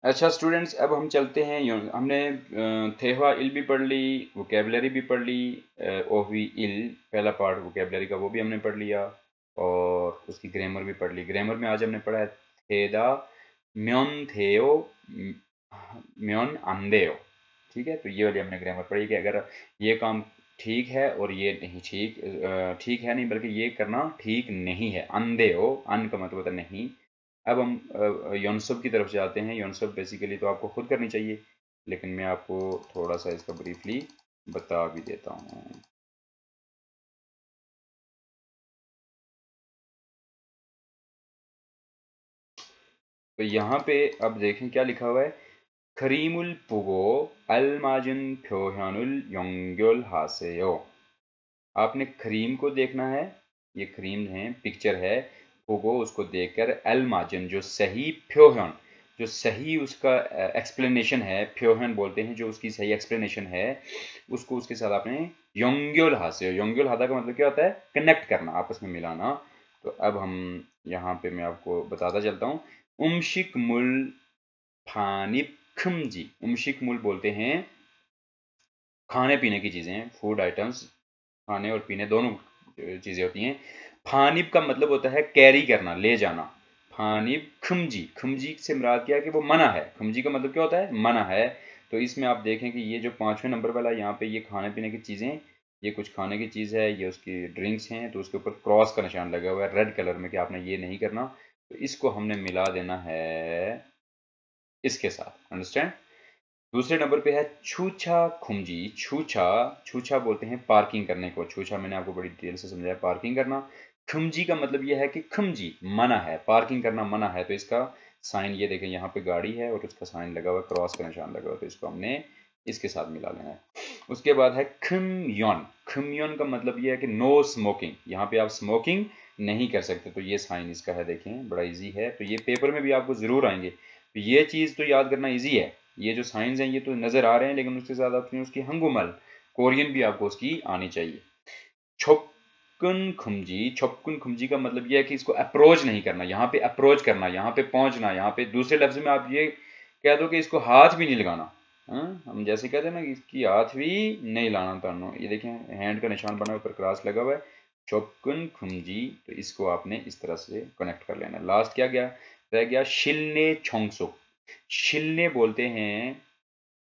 अच्छा स्टूडेंट्स, अब हम चलते हैं हमने थेवा इल भी पढ़ ली, वोकेबलरी भी पढ़ ली, ओवी इल पहला पार्ट वोकेबलरी का वो भी हमने पढ़ लिया, और उसकी ग्रामर भी पढ़ ली। ग्रामर में आज हमने पढ़ा है थेदा म्योन थेओ म्योन अंदेओ। ठीक है, तो ये वाली हमने ग्रामर पढ़ी कि अगर ये काम ठीक है और ये नहीं ठीक, ठीक है नहीं बल्कि ये करना ठीक नहीं है। अंदेओ, अन का मतलब होता है नहीं। अब हम यौनसब की तरफ जाते हैं। यौनसब बेसिकली तो आपको खुद करनी चाहिए, लेकिन मैं आपको थोड़ा सा इसका ब्रीफली बता भी देता हूँ। तो यहाँ पे अब देखें क्या लिखा हुआ है। खरीमुल पुगो अलमाजुन फ्योहानुल योंग्योल हासेयो। आपने खरीम को देखना है, ये खरीम है, पिक्चर है। पुगो, उसको देखकर अल माजन, जो सही, फ्योहन, जो सही उसका एक्सप्लेनेशन है, फ्योहन बोलते हैं जो उसकी सही एक्सप्लेनेशन है, उसको उसके साथ आपने योंग्योल हासे। योंग्योल हादा का मतलब क्या होता है? कनेक्ट करना, आपस में मिलाना। तो अब हम यहाँ पे मैं आपको बताता चलता हूँ। उमशिक मुल फानिप खमजी। उमशिक मुल बोलते हैं खाने पीने की चीज़ें, फूड आइटम्स, खाने और पीने दोनों चीज़ें होती हैं। फानिब का मतलब होता है कैरी करना, ले जाना। फानिब खमजी, खमजी से मुराद क्या है कि वो मना है। खमजी का मतलब क्या होता है? मना है। तो इसमें आप देखें कि ये जो 5वें नंबर वाला यहाँ पे ये खाने पीने की चीज़ें, ये कुछ खाने की चीज़ है, ये उसकी ड्रिंक्स हैं, तो उसके ऊपर क्रॉस का निशान लगा हुआ है रेड कलर में कि आपने ये नहीं करना। तो इसको हमने मिला देना है इसके साथ। अंडरस्टैंड? दूसरे नंबर पे है छूछा खुमजी। छूछा, छूछा बोलते हैं पार्किंग करने को। छूछा मैंने आपको बड़ी डिटेल से समझाया, पार्किंग करना। खुमजी का मतलब यह है कि खुमजी मना है, पार्किंग करना मना है। तो इसका साइन ये देखें, यहाँ पे गाड़ी है और उसका साइन लगा हुआ है, क्रॉस का निशान लगा हुआ है, तो इसको हमने इसके साथ मिला लेना है। उसके बाद है खिमयोन। खिमयोन का मतलब ये है कि नो स्मोकिंग, यहाँ पे आप स्मोकिंग नहीं कर सकते। तो ये साइन इसका है, देखें बड़ा इजी है। तो ये पेपर में भी आपको जरूर आएंगे, तो ये चीज़ तो याद करना इजी है। ये जो साइंस हैं ये तो नज़र आ रहे हैं, लेकिन उसके साथ आपने उसकी हंगुमल कोरियन भी आपको उसकी आनी चाहिए। छोपकुन खुमजी। छोपकुन खुमजी का मतलब यह है कि इसको अप्रोच नहीं करना, यहाँ पे अप्रोच करना, यहाँ पे पहुंचना, यहाँ पे दूसरे लफ्ज में आप ये कह दो कि इसको हाथ भी नहीं लगाना। हाँ? हम जैसे कहते हैं ना कि इसकी हाथ भी नहीं लाना तानो। ये देखें हैंड का निशान बना ऊपर क्रॉस लगा हुआ है। चौपकुन खुमजी, तो इसको आपने इस तरह से कनेक्ट कर लेना। लास्ट क्या गया, रह गया शिलने छोंगसुक। शिलने बोलते हैं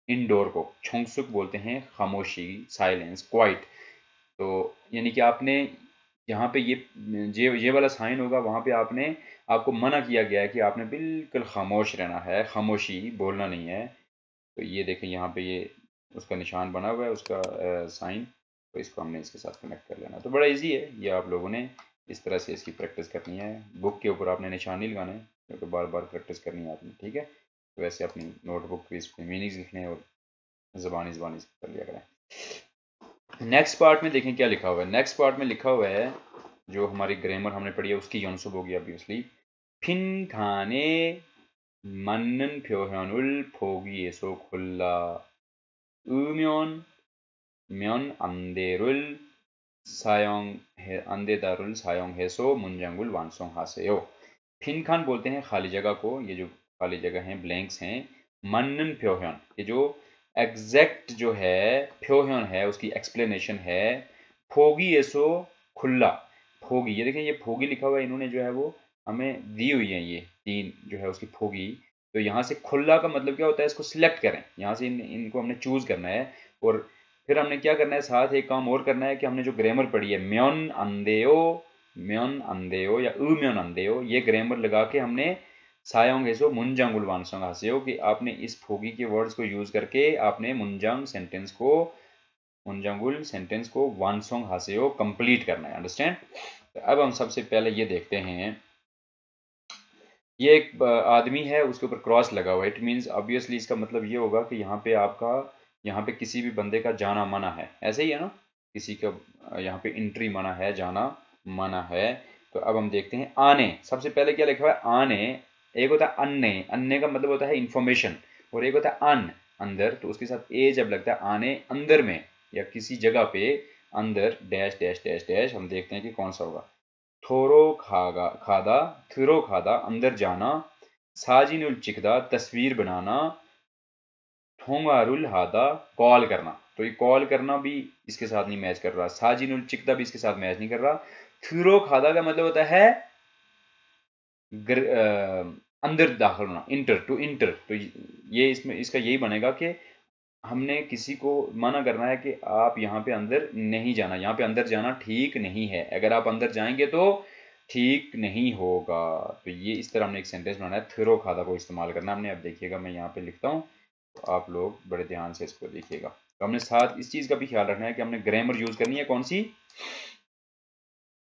इंडोर को, छोंगसुक बोलते हैं खामोशी, साइलेंस, क्वाइट। तो यानी कि आपने यहाँ पे ये वाला साइन होगा, वहाँ पे आपने, आपको मना किया गया है कि आपने बिल्कुल खामोश रहना है, खामोशी बोलना नहीं है। तो ये देखें यहाँ पे ये उसका निशान बना हुआ है, उसका साइन। तो इसको हमने इसके साथ कनेक्ट कर लेना। तो बड़ा इजी है ये, आप लोगों ने इस तरह से इसकी प्रैक्टिस करनी है। बुक के ऊपर आपने निशान नहीं लगाने, क्योंकि बार बार प्रैक्टिस करनी है आपने। ठीक है, तो वैसे अपनी नोटबुक पे इसके मीनिंग्स लिखने और ज़बानी ज़बानी कर लिया करें। नेक्स्ट पार्ट में देखें क्या लिखा हुआ है। नेक्स्ट पार्ट में लिखा हुआ है, जो हमारी ग्रामर हमने पढ़ी है उसकी यौनसुब होगी ऑब्वियसली। फिन खाने मन्नन फ्योहानुल फोगी एसो खुल्ला उम्योन म्योन अंदेरुल सायोंग है, अंदेदारुल सायोंग हेसो मुंजंगुल वानसोंग हासेयो। फिन खान बोलते हैं खाली जगह को, ये जो खाली जगह हैं, ब्लैंक्स हैं। मन्नन फ्योहन, ये जो एग्जैक्ट जो है फ्योहन है, उसकी एक्सप्लेनेशन है। फोगी एसो खुल्ला। फोगी, ये देखें ये फोगी लिखा हुआ है, इन्होंने जो है वो हमें दी हुई है, ये तीन जो है उसकी फोगी। तो यहाँ से खुल्ला का मतलब क्या होता है, इसको सिलेक्ट करें, यहाँ से इनको हमने चूज करना है। और फिर हमने क्या करना है, साथ एक काम और करना है कि हमने जो ग्रामर पढ़ी है म्योन अंदेओ, म्योन अंदेओ या म्योन अंदेओ, ये ग्रामर लगा के हमने सायोंग हेसो मुंजांग उलवानसोंग हासेओ, कि आपने इस फोगी के वर्ड्स को यूज करके आपने मुंजांगुल सेंटेंस को वानसोंग हासेओ कंप्लीट करना है। अंडरस्टैंड? तो अब हम सबसे पहले ये देखते हैं, ये एक आदमी है, उसके ऊपर क्रॉस लगा हुआ है। इट मीन्स ऑब्वियसली इसका मतलब ये होगा कि यहाँ पे आपका, यहाँ पे किसी भी बंदे का जाना मना है, ऐसे ही है ना? किसी का यहाँ पे एंट्री मना है, जाना मना है। तो अब हम देखते हैं आने। सबसे पहले क्या लिखा हुआ है? आने। एक होता है अन्ने, अन्ने का मतलब होता है इंफॉर्मेशन, और एक होता है अन, अंदर। तो उसके साथ ए जब लगता है, आने अंदर में या किसी जगह पे अंदर, डैश डैश डैश डैश, हम देखते हैं कि कौन सा होगा। थोरो खागा खादा, थिरो खादा अंदर जाना, साजिनुल चिकदा तस्वीर बनाना, थोंगारुल हादा कॉल करना। तो ये कॉल करना भी इसके साथ नहीं मैच कर रहा, साजिनुल चिकदा भी इसके साथ मैच नहीं कर रहा। थुरो खादा का मतलब होता है अंदर दाखिल होना, इंटर टू इंटर। तो ये इसमें इसका यही बनेगा कि हमने किसी को मना करना है कि आप यहाँ पे अंदर नहीं जाना, यहाँ पे अंदर जाना ठीक नहीं है, अगर आप अंदर जाएंगे तो ठीक नहीं होगा। तो ये इस तरह हमने एक सेंटेंस बनाना है, थुरो खादा को इस्तेमाल करना हमने। अब देखिएगा मैं यहाँ पे लिखता हूँ, तो आप लोग बड़े ध्यान से इसको देखिएगा। तो हमने साथ इस चीज का भी ख्याल रखना है कि हमने ग्रामर यूज करनी है कौन सी,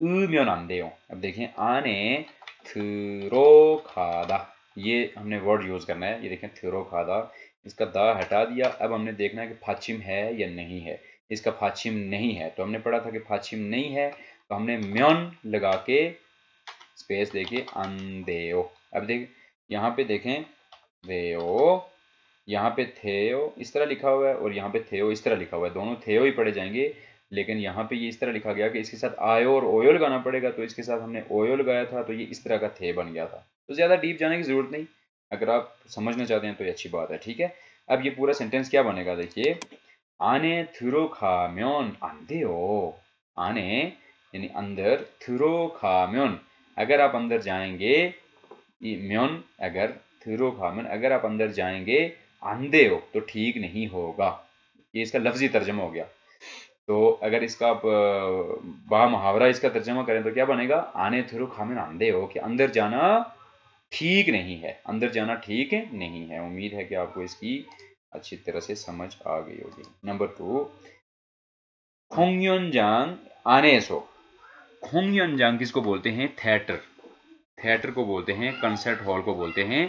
उम्योन आंदेयो। अब देखें, आने थुरो खादा, ये हमने वर्ड यूज करना है। ये देखें थुरो खादा, इसका दा हटा दिया। अब हमने देखना है कि फाचिम है या नहीं है। इसका फाचिम नहीं है, तो हमने पढ़ा था कि फाचिम नहीं है, तो हमने म्योन लगा के स्पेस देके अंदेयो। अब देख यहाँ पे देखें, देयो, यहाँ पे थेयो इस तरह लिखा हुआ है और यहाँ पे थेयो इस तरह लिखा हुआ है, दोनों थेयो ही पढ़े जाएंगे। लेकिन यहाँ पे ये इस तरह लिखा गया कि इसके साथ आयो और ओयो लगाना पड़ेगा, तो इसके साथ हमने ओयो लगाया था, तो ये इस तरह का थे बन गया था। तो ज़्यादा डीप जाने की ज़रूरत नहीं, अगर आप समझना चाहते हैं तो ये अच्छी बात है, ठीक है। अब ये पूरा सेंटेंस क्या बनेगा, देखिए, आने थुरो खाम्योन अंधेयो। आने यानी अंदर, थुरो खाम्योन अगर आप अंदर जाएंगे, म्योन अगर, थुरो खाम्योन अगर आप अंदर जाएंगे, अंधे हो तो ठीक नहीं होगा। ये इसका लफ्जी तर्जमा हो गया। तो अगर इसका आप बा मुहावरा इसका तर्जमा करें तो क्या बनेगा, आने थुरु खामिन अंधे हो, कि अंदर जाना ठीक नहीं है, अंदर जाना ठीक नहीं है। उम्मीद है कि आपको इसकी अच्छी तरह से समझ आ गई होगी। नंबर 2, खोंगयोनजांग आने सो। खोंगयोनजांग किसको बोलते हैं, थिएटर, थिएटर को बोलते हैं, कंसर्ट हॉल को बोलते हैं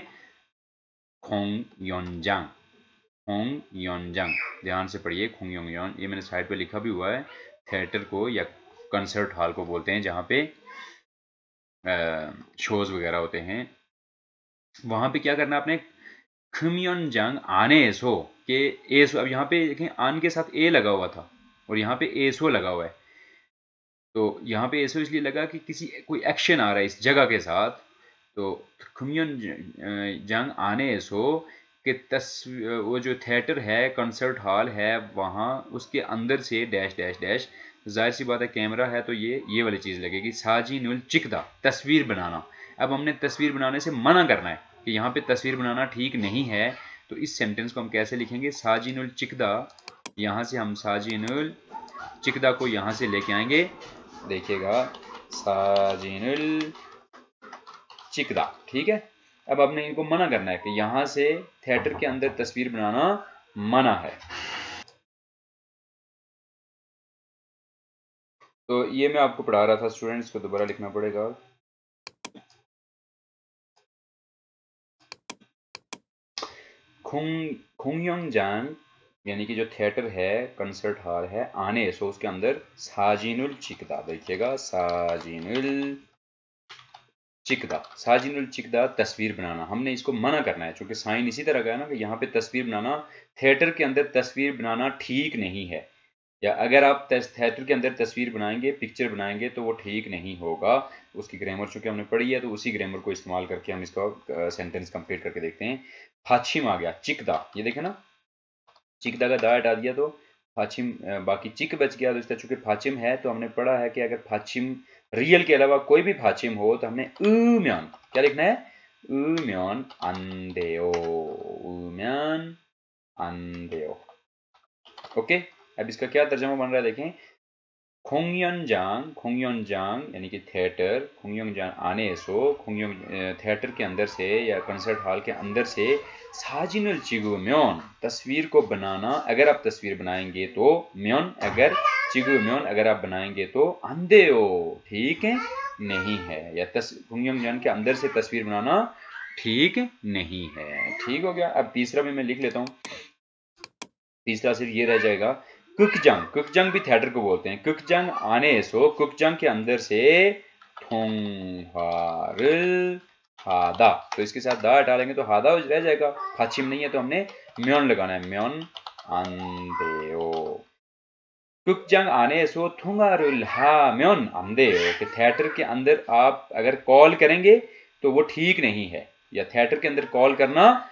खोंगयोनजांग। खोंगयोनजांग, ध्यान से पढ़िए, खोंगयोनजांग, ये मैंने साइड पे लिखा भी हुआ है। थिएटर को या कंसर्ट हॉल को बोलते हैं जहाँ पे शोज वगैरह होते हैं। वहां पे क्या करना आपने, खम्योनजांग आने सो के एसो। अब यहाँ पे देखें, आन के साथ ए लगा हुआ था और यहाँ पे एसो लगा हुआ है। तो यहाँ पे एसो इसलिए लगा कि किसी कोई एक्शन आ रहा है इस जगह के साथ। तो खम्योनजांग आने सो कि वो जो थिएटर है, कंसर्ट हॉल है, वहाँ उसके अंदर से डैश डैश डैश, जाहिर सी बात है कैमरा है तो ये वाली चीज़ लगेगी। साजिनुल चिकदा, तस्वीर बनाना। अब हमने तस्वीर बनाने से मना करना है कि यहाँ पे तस्वीर बनाना ठीक नहीं है। तो इस सेंटेंस को हम कैसे लिखेंगे, साजिनुल चिकदा, यहाँ से हम साजिनुल चिकदा को यहाँ से लेके आएंगे, देखिएगा, साजिनुल चिकदा, ठीक है। अब आपने इनको मना करना है कि यहां से थिएटर के अंदर तस्वीर बनाना मना है। तो ये मैं आपको पढ़ा रहा था स्टूडेंट्स को, दोबारा लिखना पड़ेगा। खोंगयोनजांग यानी कि जो थिएटर है, कंसर्ट हॉल है, आने सो उसके अंदर साजिनुल चिकदा, देखिएगा, साजिनुल चिकदा, साजिनुल चिकदा तस्वीर बनाना। हमने इसको मना करना है, क्योंकि साइन इसी तरह का है ना कि यहाँ पे तस्वीर बनाना, थिएटर के अंदर तस्वीर बनाना ठीक नहीं है, या अगर आप थिएटर के अंदर तस्वीर बनाएंगे, पिक्चर बनाएंगे, तो वो ठीक नहीं होगा। उसकी ग्रामर चूंकि हमने पढ़ी है, तो उसी ग्रामर को इस्तेमाल करके हम इसका सेंटेंस कंप्लीट करके देखते हैं। फाचिम आ गया, चिकदा, ये देखे ना, चिकदा का दा हटा दिया तो फाचिम, बाकी चिक बच गया। तो इसका चूंकि फाचिम है, तो हमने पढ़ा है कि अगर फाचिम रियल के अलावा कोई भी फाचिम हो तो हमने म्योन क्या लिखना है, म्योन अंदेओ, म्योन अंदेओ। ओके, अब इसका क्या तर्जमा बन रहा है, देखें, खोंगयोनजांग यानी कि थिएटर, खोंगयोनजांग आने सो, खोंगयोंग थिएटर के अंदर से या कंसर्ट हॉल के अंदर से, साजिनुल चिगु म्योन तस्वीर को बनाना, अगर आप तस्वीर बनाएंगे तो, म्योन अगर, चिगु म्योन अगर आप बनाएंगे तो, अंधे हो ठीक है नहीं है, या खोंगयोनजांग के अंदर से तस्वीर बनाना ठीक नहीं है। ठीक हो गया। अब तीसरा भी मैं लिख लेता हूँ। तीसरा सिर्फ ये रह जाएगा, कुकजंग, कुकजंग भी थिएटर को बोलते हैं। कुकजंग आने सो, कुकजंग के अंदर से थोंगहारुल हादा, तो इसके साथ दा डालेंगे तो हादा रह जाएगा, फाचिम नहीं है तो हमने म्योन लगाना है, म्योन अंदेओ। कुकजंग आने सो थोंगहारुल हा म्योन अंदेओ, कि थिएटर के अंदर आप अगर कॉल करेंगे तो वो ठीक नहीं है, या थिएटर के अंदर कॉल करना